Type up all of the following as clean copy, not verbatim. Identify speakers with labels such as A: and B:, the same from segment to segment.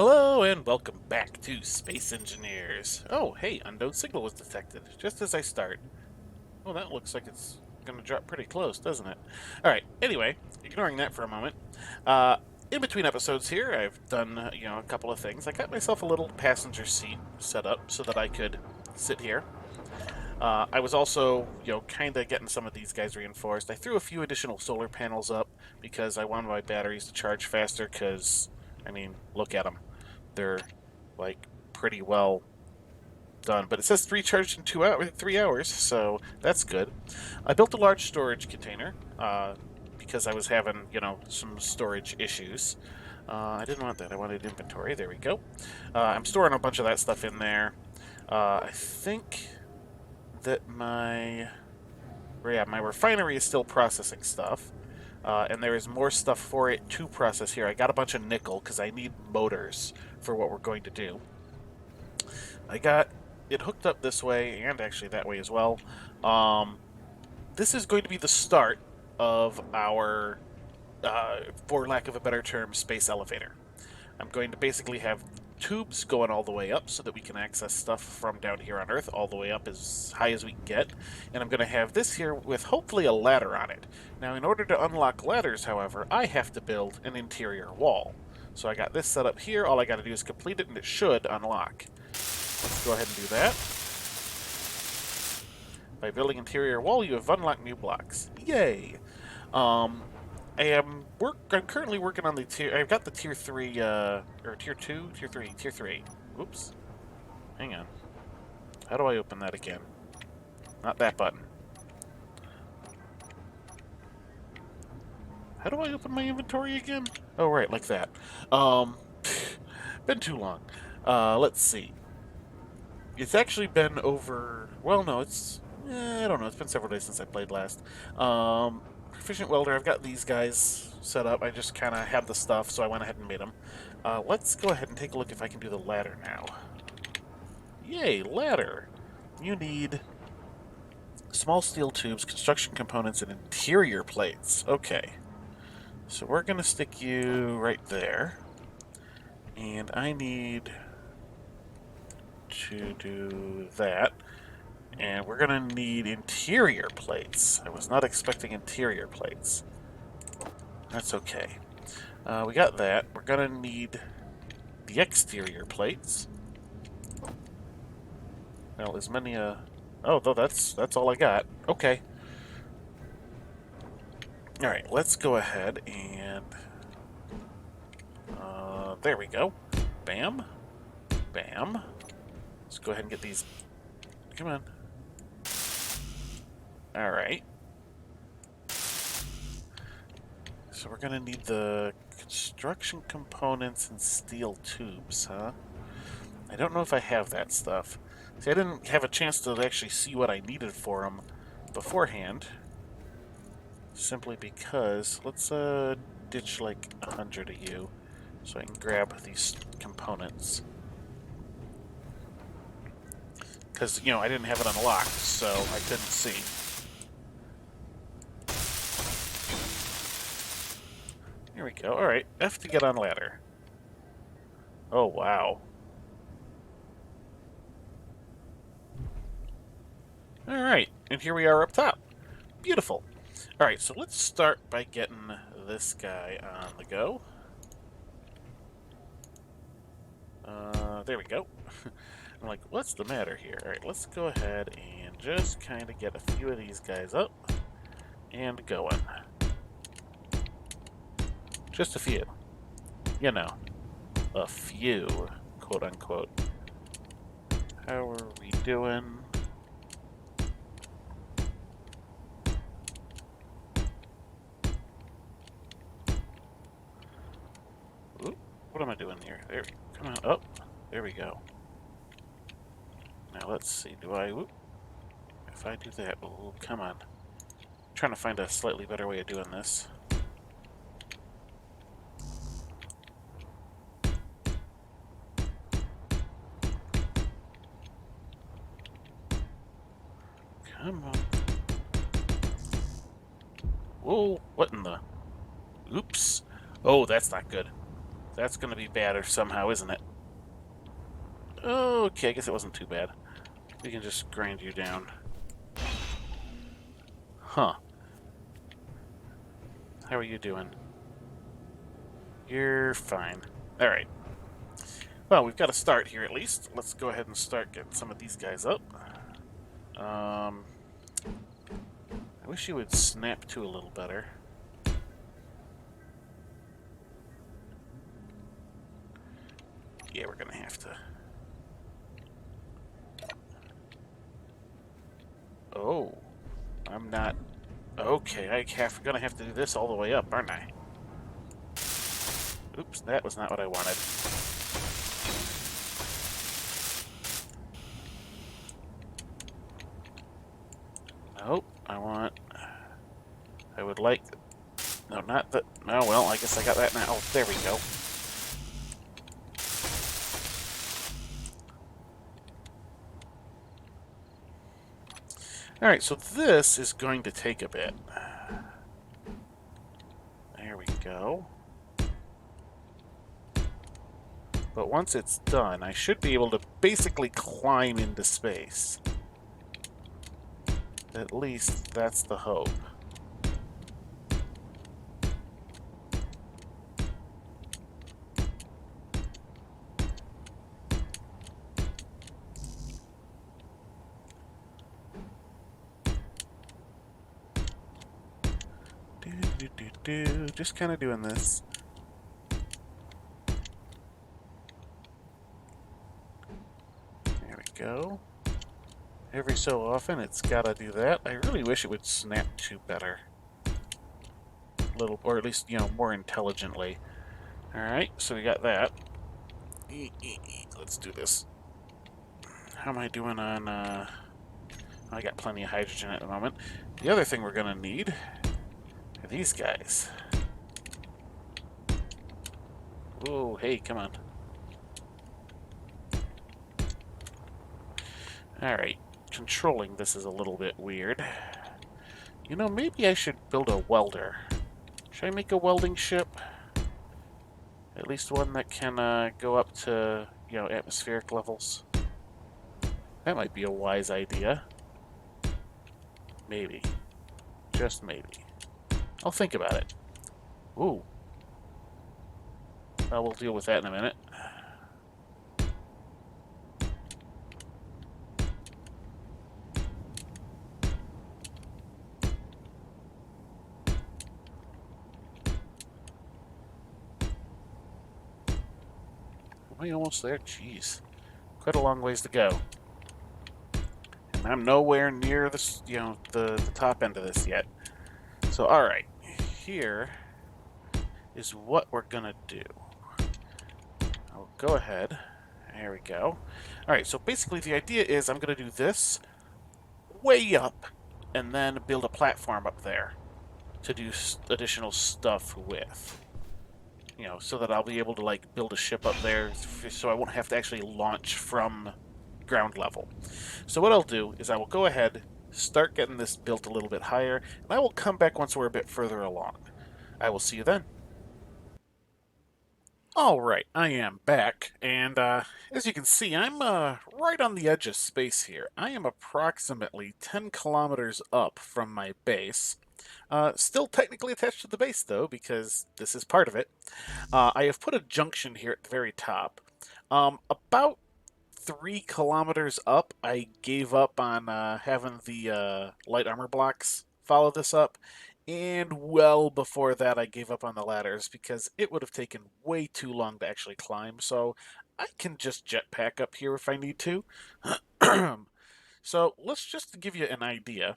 A: Hello and welcome back to Space Engineers. Oh, hey, unknown signal was detected just as I start. Well, that looks like it's going to drop pretty close, doesn't it? All right. Anyway, ignoring that for a moment. Uh, in between episodes here, I've done a couple of things. I got myself a little passenger seat set up so that I could sit here. I was also, kind of getting some of these guys reinforced. I threw a few additional solar panels up because I wanted my batteries to charge faster. Because, I mean, look at them. They're like pretty well done, but it says recharged in 2 hours, 3 hours, so that's good. I built a large storage container because I was having, some storage issues. I didn't want that. I wanted inventory. There we go. I'm storing a bunch of that stuff in there. I think that my refinery is still processing stuff. And there is more stuff for it to process here. I got a bunch of nickel because I need motors for what we're going to do. I got it hooked up this way and actually that way as well. This is going to be the start of our, for lack of a better term, space elevator. I'm going to basically have tubes going all the way up so that we can access stuff from down here on Earth all the way up as high as we can get. And I'm going to have this here with hopefully a ladder on it. Now, in order to unlock ladders, however, I have to build an interior wall. So I got this set up here. All I got to do is complete it, and it should unlock. Let's go ahead and do that. By building interior wall, you have unlocked new blocks. Yay! I'm currently working on the tier. I've got the tier 3, or tier 2, tier 3. Oops. Hang on. How do I open that again? Not that button. How do I open my inventory again? Oh, right, like that. Been too long. Let's see. It's actually been over. Well, no, I don't know. It's been several days since I played last. Proficient welder. I've got these guys set up. I just kind of have the stuff, so I went ahead and made them. Let's go ahead and take a look if I can do the ladder now. Yay, ladder! You need small steel tubes, construction components, and interior plates. Okay. So we're going to stick you right there. And I need to do that. And we're going to need interior plates. I was not expecting interior plates. That's okay. We got that. We're going to need the exterior plates. Well, as many, oh, though that's all I got. Okay. Alright, let's go ahead and... there we go. Bam. Bam. Let's go ahead and get these... Come on. Alright. So we're going to need the construction components and steel tubes, huh? I don't know if I have that stuff. See, I didn't have a chance to actually see what I needed for them beforehand. Simply because... Let's ditch like 100 of you so I can grab these components. Because, I didn't have it unlocked, so I couldn't see. Here we go. Alright, F to get on ladder. Oh, wow. Alright, and here we are up top. Beautiful. Alright, so let's start by getting this guy on the go. There we go. I'm like, what's the matter here? Alright, let's go ahead and just kind of get a few of these guys up and going. Just a few. A few, quote unquote. How are we doing? Oop, what am I doing here? There, come on, up. There we go. Now let's see, if I do that, oh, come on. I'm trying to find a slightly better way of doing this. Come on. Whoa, what in the... Oops. Oh, that's not good. That's going to be bad or somehow, isn't it? Okay, I guess it wasn't too bad. We can just grind you down. Huh. How are you doing? You're fine. Alright. Well, we've got a start here at least. Let's go ahead and start getting some of these guys up. I wish you would snap to a little better. Yeah, we're gonna have to. Oh. I'm not... Okay, I'm gonna have to do this all the way up, aren't I? Oops, that was not what I wanted. Nope, I would like... No, not that... Oh, well, I guess I got that now. Oh, there we go. Alright, so this is going to take a bit. There we go. But once it's done, I should be able to basically climb into space. At least that's the hope. Just kind of doing this. There we go. Every so often, it's gotta do that. I really wish it would snap to better. Little, or at least, you know, more intelligently. Alright, so we got that. Let's do this. How am I doing on, I got plenty of hydrogen at the moment. The other thing we're gonna need are these guys. Oh, hey, come on. Alright, controlling this is a little bit weird. You know, maybe I should build a welder. Should I make a welding ship? At least one that can go up to, you know, atmospheric levels. That might be a wise idea. Maybe. Just maybe. I'll think about it. Ooh. Well, we'll deal with that in a minute. Are we almost there? Jeez. Quite a long ways to go. And I'm nowhere near this, you know, the top end of this yet. So, alright. Here is what we're gonna do. I'll go ahead. There we go. Alright, so basically the idea is I'm gonna do this way up and then build a platform up there to do additional stuff with. You know, so that I'll be able to, like, build a ship up there so I won't have to actually launch from ground level. So what I'll do is I will go ahead, start getting this built a little bit higher, and I will come back once we're a bit further along. I will see you then. Alright, I am back, and as you can see, I'm right on the edge of space here. I am approximately 10 kilometers up from my base. Still technically attached to the base, though, because this is part of it. I have put a junction here at the very top. About 3 kilometers up, I gave up on having the light armor blocks follow this up. And well before that, I gave up on the ladders because it would have taken way too long to actually climb. So I can just jetpack up here if I need to. So let's just give you an idea.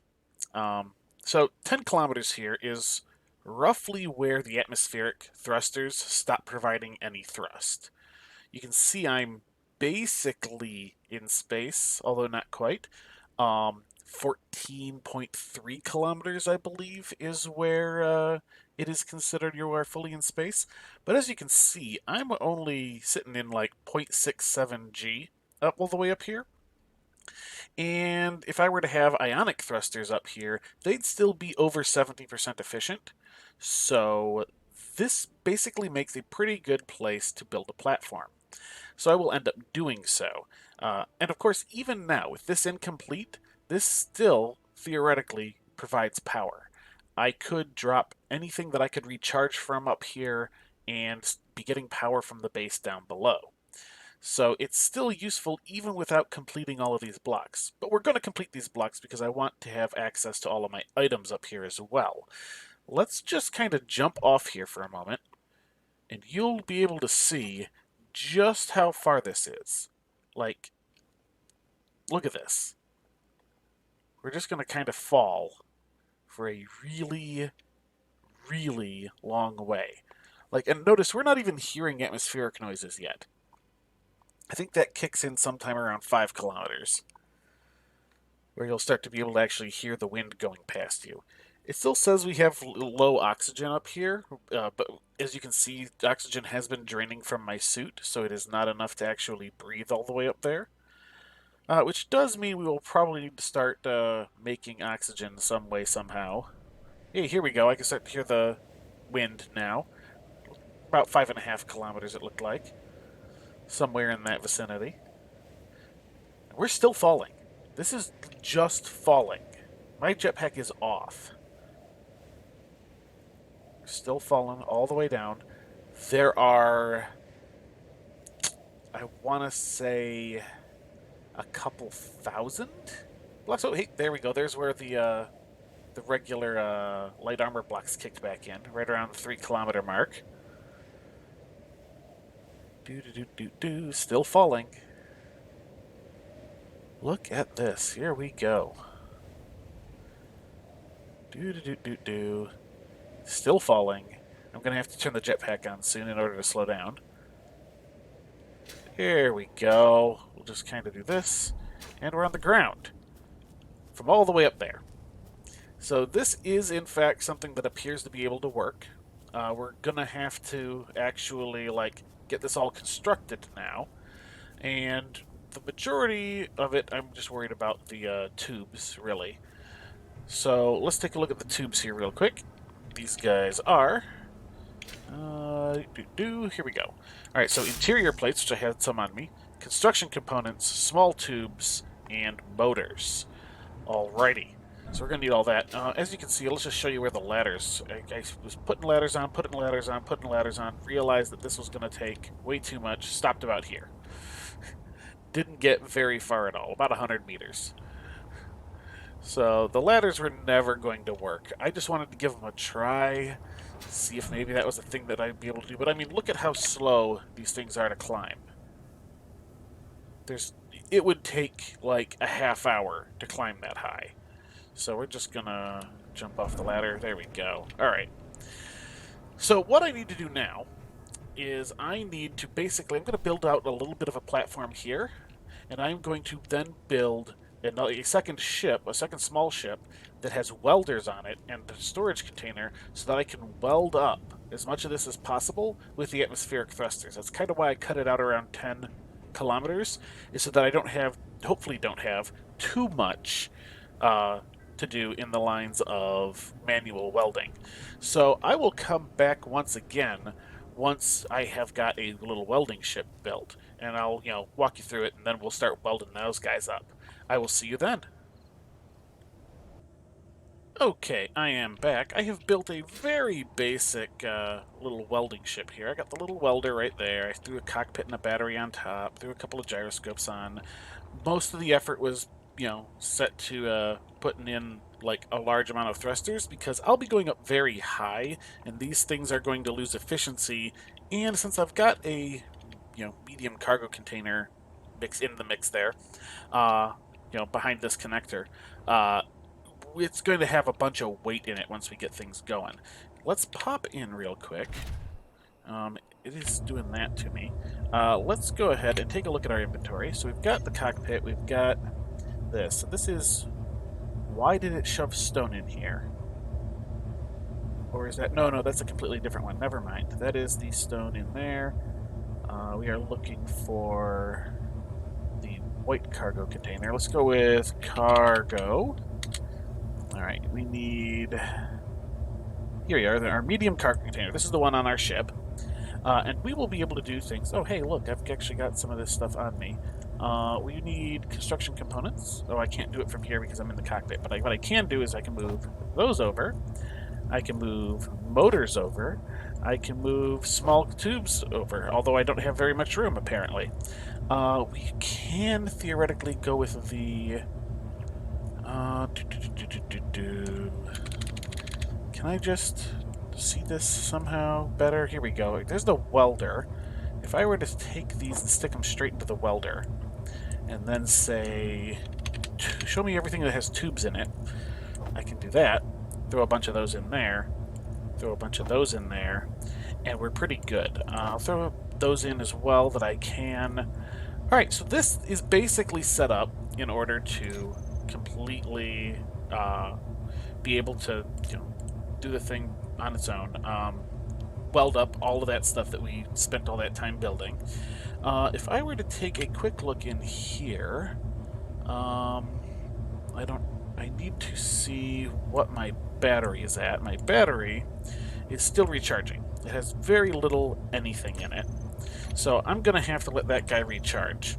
A: So 10 kilometers here is roughly where the atmospheric thrusters stop providing any thrust. You can see I'm basically in space, although not quite. 14.3 kilometers, I believe, is where it is considered you are fully in space. But as you can see, I'm only sitting in like 0.67 G up all the way up here. And if I were to have ionic thrusters up here, they'd still be over 70% efficient. So this basically makes a pretty good place to build a platform. So I will end up doing so. And of course, even now, with this incomplete, this still theoretically provides power. I could drop anything that I could recharge from up here and be getting power from the base down below. So it's still useful even without completing all of these blocks. But we're going to complete these blocks because I want to have access to all of my items up here as well. Let's just kind of jump off here for a moment, and you'll be able to see just how far this is. Like, look at this. We're just going to kind of fall for a really, really long way. Like, and notice we're not even hearing atmospheric noises yet. I think that kicks in sometime around 5 kilometers, where you'll start to be able to actually hear the wind going past you. It still says we have low oxygen up here, but as you can see, oxygen has been draining from my suit, so it is not enough to actually breathe all the way up there. Which does mean we will probably need to start making oxygen some way, somehow. Hey, here we go. I can start to hear the wind now. About 5.5 kilometers, it looked like. Somewhere in that vicinity. We're still falling. This is just falling. My jetpack is off. We're still falling all the way down. There are, I want to say, a couple thousand blocks. Oh, hey, there we go. There's where the regular light armor blocks kicked back in, right around the 3 kilometer mark. Still falling. Look at this. Here we go. Still falling. I'm going to have to turn the jetpack on soon in order to slow down. Here we go. We'll just kind of do this. And we're on the ground. From all the way up there. So this is, in fact, something that appears to be able to work. We're going to have to actually, get this all constructed now. And the majority of it, I'm just worried about the tubes, really. So let's take a look at the tubes here real quick. These guys are... here we go. Alright, so interior plates, which I had some on me, construction components, small tubes, and motors. Alrighty. So we're going to need all that. As you can see, let's just show you where the ladders... I was putting ladders on, realized that this was going to take way too much, stopped about here. Didn't get very far at all, about 100 meters. So the ladders were never going to work. I just wanted to give them a try, see if maybe that was a thing that I'd be able to do. But I mean, look at how slow these things are to climb. It would take like a half hour to climb that high. So we're just gonna jump off the ladder. There we go. Alright. So what I need to do now is I need to basically, I'm going to build out a little bit of a platform here, and I'm going to then build a second ship, a second small ship, that has welders on it and a storage container so that I can weld up as much of this as possible with the atmospheric thrusters. That's kind of why I cut it out around 10 kilometers, is so that I hopefully don't have too much to do in the lines of manual welding. So I will come back once again once I have got a little welding ship built, and I'll walk you through it, and then we'll start welding those guys up. I will see you then. Okay, I am back. I have built a very basic little welding ship here. I got the little welder right there. I threw a cockpit and a battery on top, threw a couple of gyroscopes on. Most of the effort was, set to putting in like a large amount of thrusters, because I'll be going up very high, and these things are going to lose efficiency. And since I've got a medium cargo container in the mix there, behind this connector, it's going to have a bunch of weight in it once we get things going. Let's pop in real quick. It is doing that to me. Let's go ahead and take a look at our inventory. So we've got the cockpit, we've got this. So this is... Why did it shove stone in here? Or is that... No, that's a completely different one. Never mind. That is the stone in there. We are looking for the white cargo container. Let's go with cargo. Alright, we need Here we are, our medium cargo container. This is the one on our ship. And we will be able to do things. Oh, hey, look, I've actually got some of this stuff on me. We need construction components. Oh, I can't do it from here because I'm in the cockpit. But what I can do is I can move those over. I can move motors over. I can move small tubes over, although I don't have very much room, apparently. We can theoretically go with the... Can I just see this somehow better? Here we go. There's the welder. If I were to take these and stick them straight into the welder, and then say, show me everything that has tubes in it, I can do that. Throw a bunch of those in there. Throw a bunch of those in there. And we're pretty good. I'll throw those in as well that I can. Alright, so this is basically set up in order to completely be able to, do the thing on its own. Weld up all of that stuff that we spent all that time building. If I were to take a quick look in here, I need to see what my battery is at. My battery is still recharging. It has very little anything in it. So I'm going to have to let that guy recharge.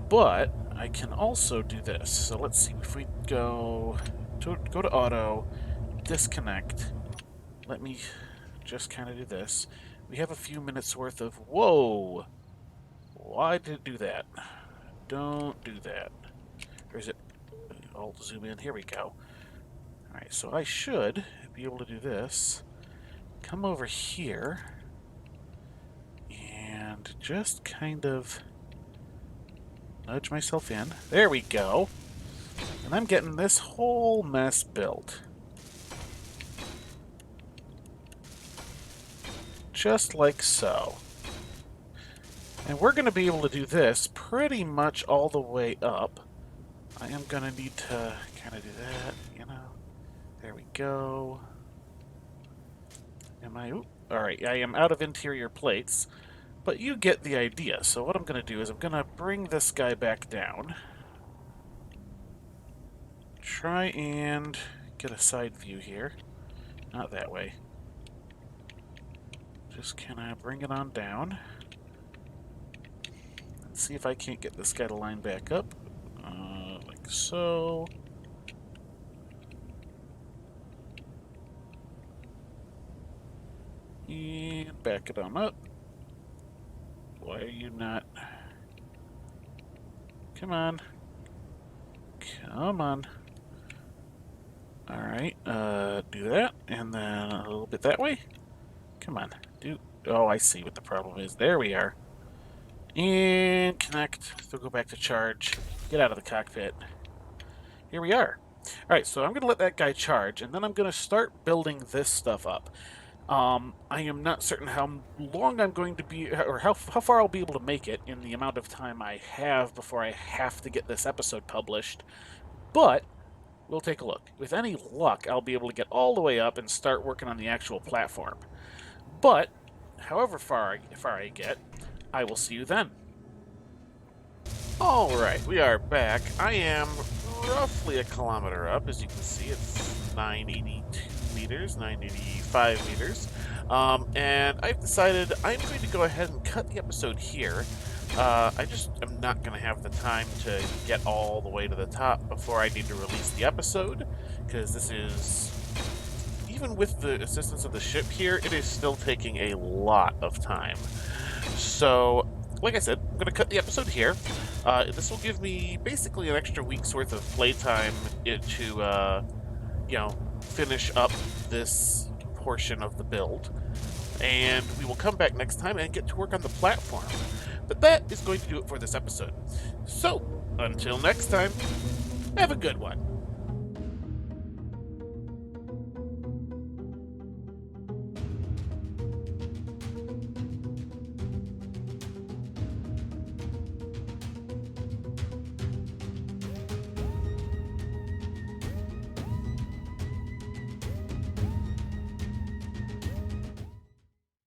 A: But I can also do this. So let's see if we go to auto, disconnect. Let me just kind of do this. We have a few minutes worth of... Whoa! Why did it do that? Don't do that. Or is it... I'll zoom in. Here we go. Alright, so I should be able to do this. Come over here. And just kind of nudge myself in. There we go. And I'm getting this whole mess built. Just like so. And we're going to be able to do this pretty much all the way up. I am going to need to kind of do that, There we go. Am I... Alright, I am out of interior plates. But you get the idea. So what I'm going to do is I'm going to bring this guy back down. Try and get a side view here. Not that way. Just kind of bring it on down. Let's see if I can't get this guy to line back up. Like so. And back it on up. Why are you not... Come on. Come on. Alright, do that, and then a little bit that way. Come on. Oh, I see what the problem is. There we are. And connect. So go back to charge. Get out of the cockpit. Here we are. Alright, so I'm going to let that guy charge, and then I'm going to start building this stuff up. I am not certain how long I'm going to be, or how far I'll be able to make it in the amount of time I have before I have to get this episode published, but we'll take a look. With any luck, I'll be able to get all the way up and start working on the actual platform. But, however far I get, I will see you then. Alright, we are back. I am roughly a kilometer up. As you can see, it's 982 meters, 985 meters. And I've decided I'm going to go ahead and cut the episode here. I just am not going to have the time to get all the way to the top before I need to release the episode, because this is, even with the assistance of the ship here, it is still taking a lot of time. So, like I said, I'm going to cut the episode here. This will give me basically an extra week's worth of playtime to, finish up this portion of the build. And we will come back next time and get to work on the platform. But that is going to do it for this episode. So, until next time, have a good one.